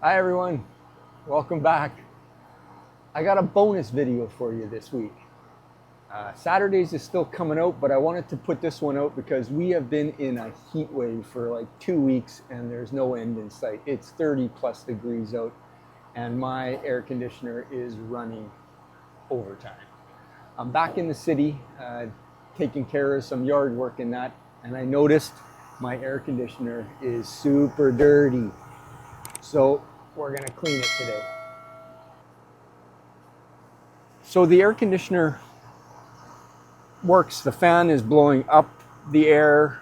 Hi everyone, welcome back. I got a bonus video for you this week. Saturdays is still coming out, but I wanted to put this one out because we have been in a heat wave for like 2 weeks and there's no end in sight. It's 30 plus degrees out and my air conditioner is running overtime. I'm back in the city taking care of some yard work and that, and I noticed my air conditioner is super dirty. So we're gonna clean it today. So the air conditioner works. The fan is blowing up the air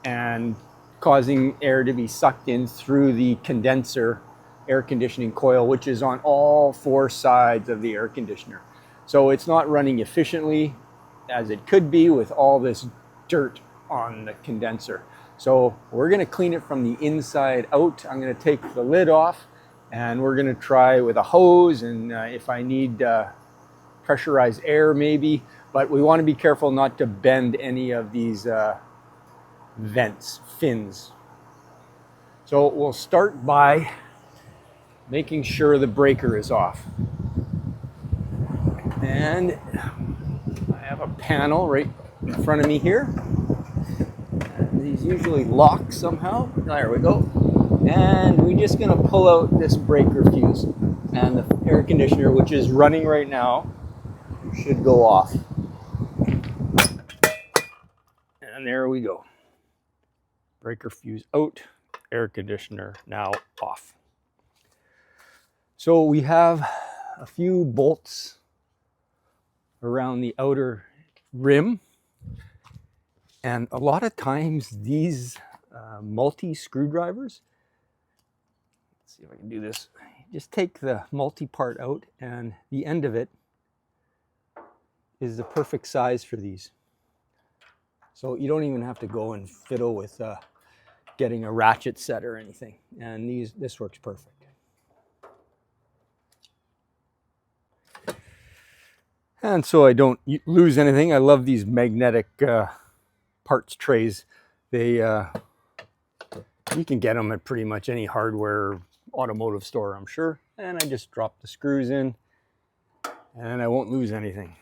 and causing air to be sucked in through the condenser air conditioning coil, which is on all 4 sides of the air conditioner. So it's not running efficiently as it could be with all this dirt on the condenser. So we're going to clean it from the inside out. I'm going to take the lid off and we're going to try with a hose, and if I need pressurized air maybe, but we want to be careful not to bend any of these fins. So we'll start by making sure the breaker is off. And I have a panel right in front of me here. And these usually lock somehow. There we go. And we're just going to pull out this breaker fuse. And the air conditioner, which is running right now, should go off. And there we go. Breaker fuse out, air conditioner now off. So we have a few bolts around the outer rim. And a lot of times these multi screwdrivers, let's see if I can do this, just take the multi part out and the end of it is the perfect size for these. So you don't even have to go and fiddle with getting a ratchet set or anything. And this works perfect. And so I don't lose anything. I love these magnetic parts trays. They you can get them at pretty much any hardware automotive store, I'm sure. And I just drop the screws in and I won't lose anything.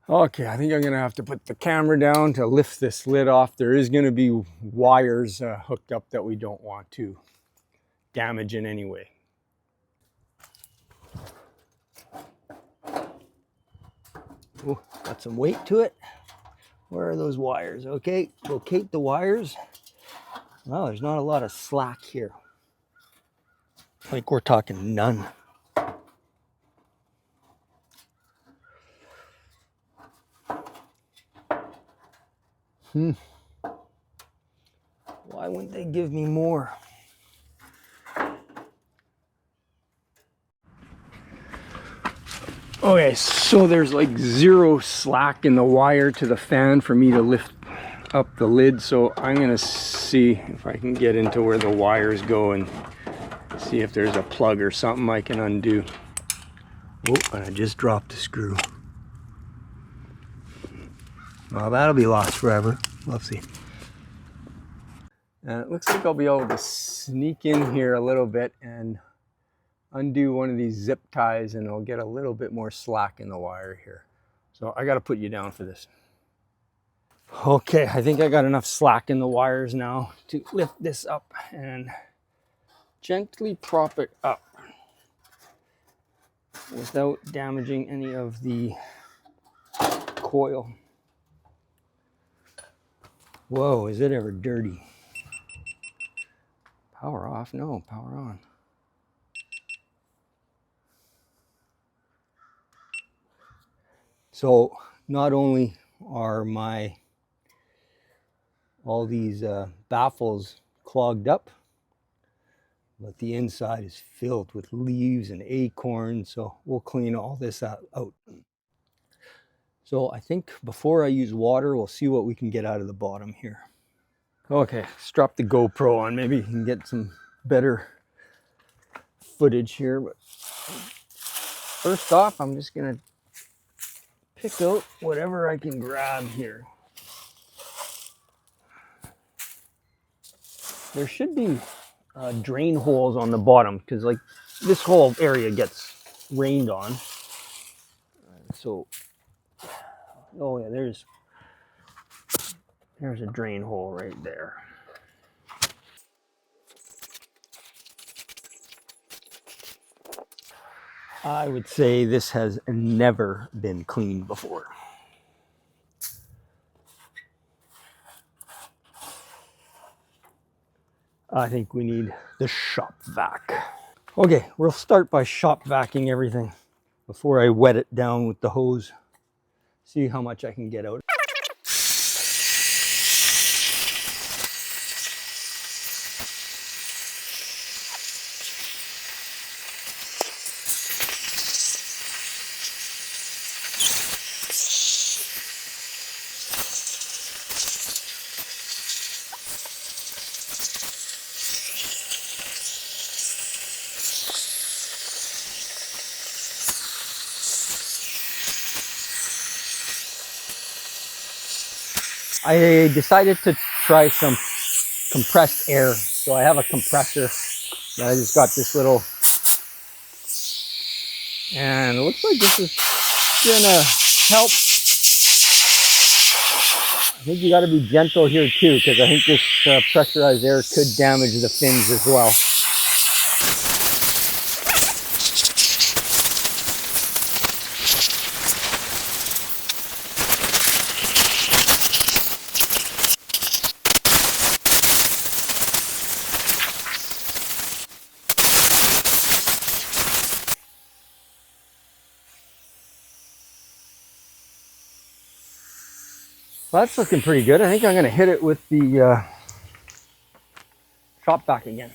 Okay, I think I'm gonna have to put the camera down to lift this lid off. There is gonna be wires hooked up that we don't want to damage in any way. Oh, got some weight to it. Where are those wires? Okay, locate the wires. Well, there's not a lot of slack here. Like we're talking none. Why wouldn't they give me more? Okay, so there's like 0 slack in the wire to the fan for me to lift up the lid. So I'm gonna see if I can get into where the wires go and see if there's a plug or something I can undo. Oh, and I just dropped the screw. Well, that'll be lost forever. We'll see. It looks like I'll be able to sneak in here a little bit and undo one of these zip ties, and I'll get a little bit more slack in the wire here. So I got to put you down for this. Okay, I think I got enough slack in the wires now to lift this up and gently prop it up without damaging any of the coil. Whoa, is it ever dirty? Power off? No, power on. So not only are all these baffles clogged up, but the inside is filled with leaves and acorns. So we'll clean all this out. So I think before I use water, we'll see what we can get out of the bottom here. Okay, let's drop the GoPro on. Maybe you can get some better footage here. But first off, I'm just gonna pick out whatever I can grab here. There should be drain holes on the bottom because like this whole area gets rained on. So, oh yeah, there's a drain hole right there. I would say this has never been cleaned before. I think we need the shop vac. Okay, we'll start by shop vacuuming everything before I wet it down with the hose. See how much I can get out. I decided to try some compressed air. So I have a compressor that I just got this little, and it looks like this is gonna help. I think you gotta be gentle here too, because I think this pressurized air could damage the fins as well. Well, that's looking pretty good. I think I'm going to hit it with the shop vac again.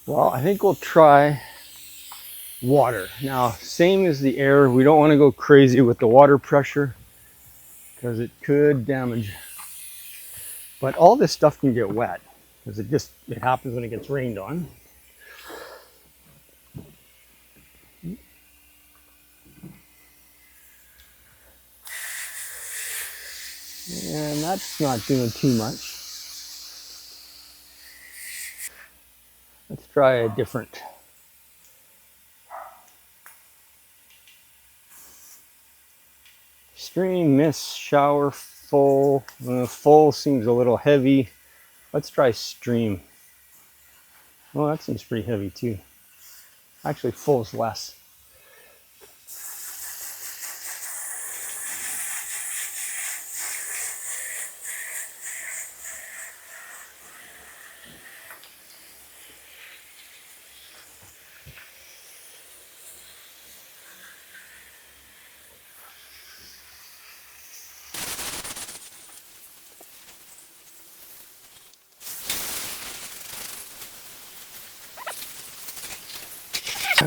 Well, I think we'll try water. Now, same as the air, we don't want to go crazy with the water pressure because it could damage. But all this stuff can get wet because it happens when it gets rained on. And that's not doing too much. Let's try a different. Stream, miss, shower, full. Full seems a little heavy. Let's try stream. Well, that seems pretty heavy too. Actually, full is less.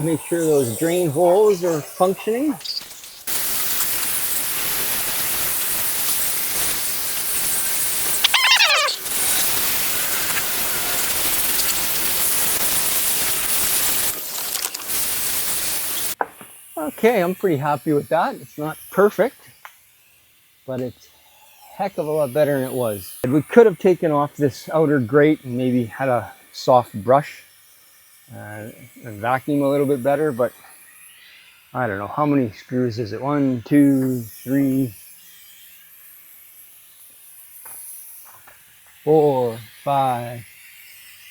Make sure those drain holes are functioning. Okay, I'm pretty happy with that. It's not perfect, but it's a heck of a lot better than it was. And we could have taken off this outer grate and maybe had a soft brush and vacuum a little bit better, but I don't know. How many screws is it? 1, 2, 3, 4, 5,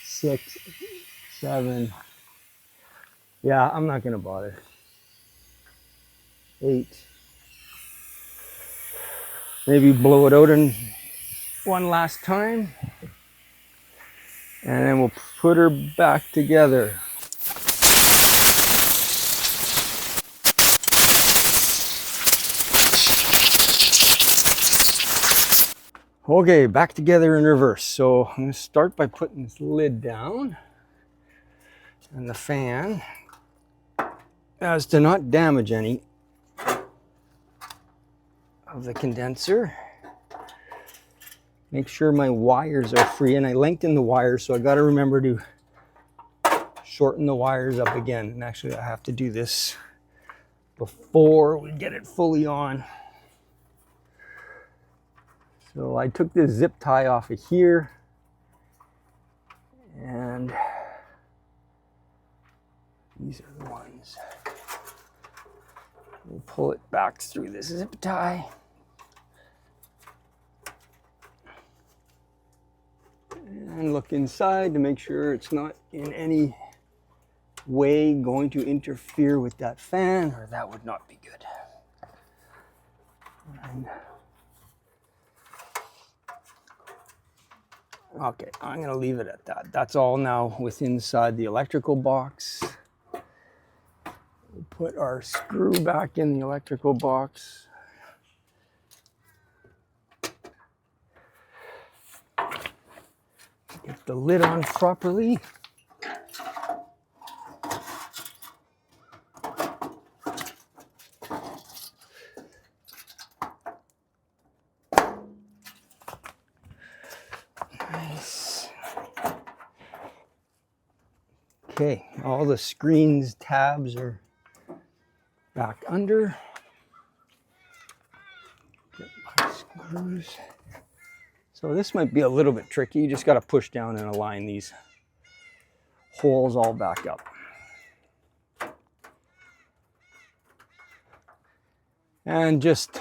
6, 7. Yeah, I'm not gonna bother. 8. Maybe blow it out in one last time, and then we'll put her back together. Okay, back together in reverse. So I'm going to start by putting this lid down and the fan as to not damage any of the condenser. Make sure my wires are free, and I lengthen the wires, so I got to remember to shorten the wires up again. And actually I have to do this before we get it fully on. So I took this zip tie off of here, and these are the ones. We'll pull it back through this zip tie. And look inside to make sure it's not in any way going to interfere with that fan, or that would not be good. And okay, I'm going to leave it at that. That's all now with inside the electrical box. We'll put our screw back in the electrical box. Get the lid on properly. Nice. Okay, all the screens, tabs are back under. Get my screws. So this might be a little bit tricky. You just got to push down and align these holes all back up. And just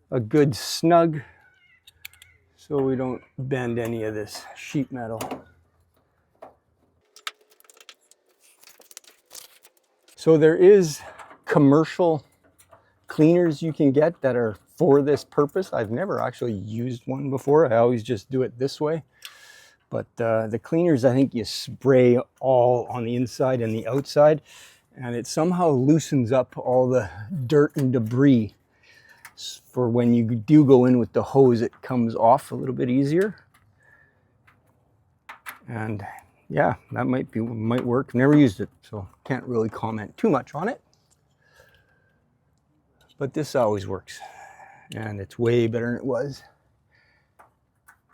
a good snug so we don't bend any of this sheet metal. So there is commercial cleaners you can get that are for this purpose. I've never actually used one before. I always just do it this way. But the cleaners, I think you spray all on the inside and the outside, and it somehow loosens up all the dirt and debris. For when you do go in with the hose, it comes off a little bit easier. And yeah, that might work. Never used it, so can't really comment too much on it. But this always works, and it's way better than it was.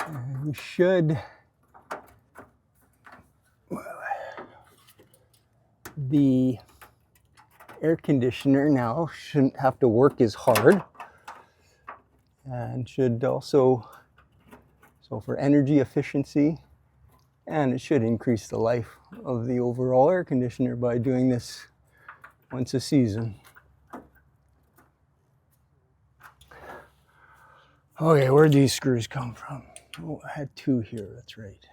And we should, the air conditioner now shouldn't have to work as hard, and should also, so for energy efficiency, and it should increase the life of the overall air conditioner by doing this once a season. Okay, where'd these screws come from? Oh, I had two here, that's right.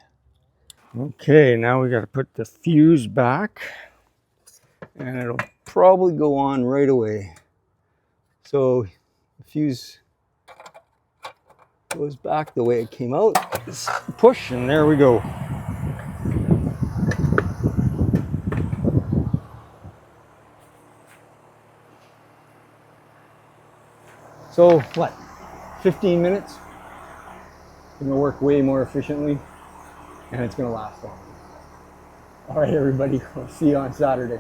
Okay, now we got to put the fuse back, and it'll probably go on right away. So the fuse goes back the way it came out. Just push, and there we go. So what? 15 minutes, it's gonna work way more efficiently, and it's gonna last longer. All right, everybody, we'll see you on Saturday.